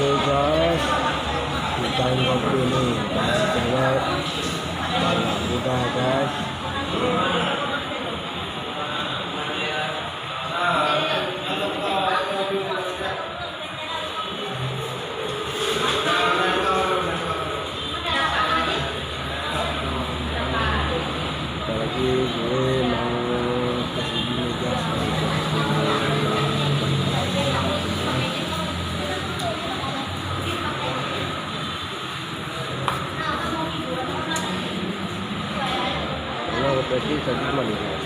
guys, kita ngopi nih, banyak cewek, banyak juga guys. Lagi gue mau kasih gini guys, kalau operasi tadi mana?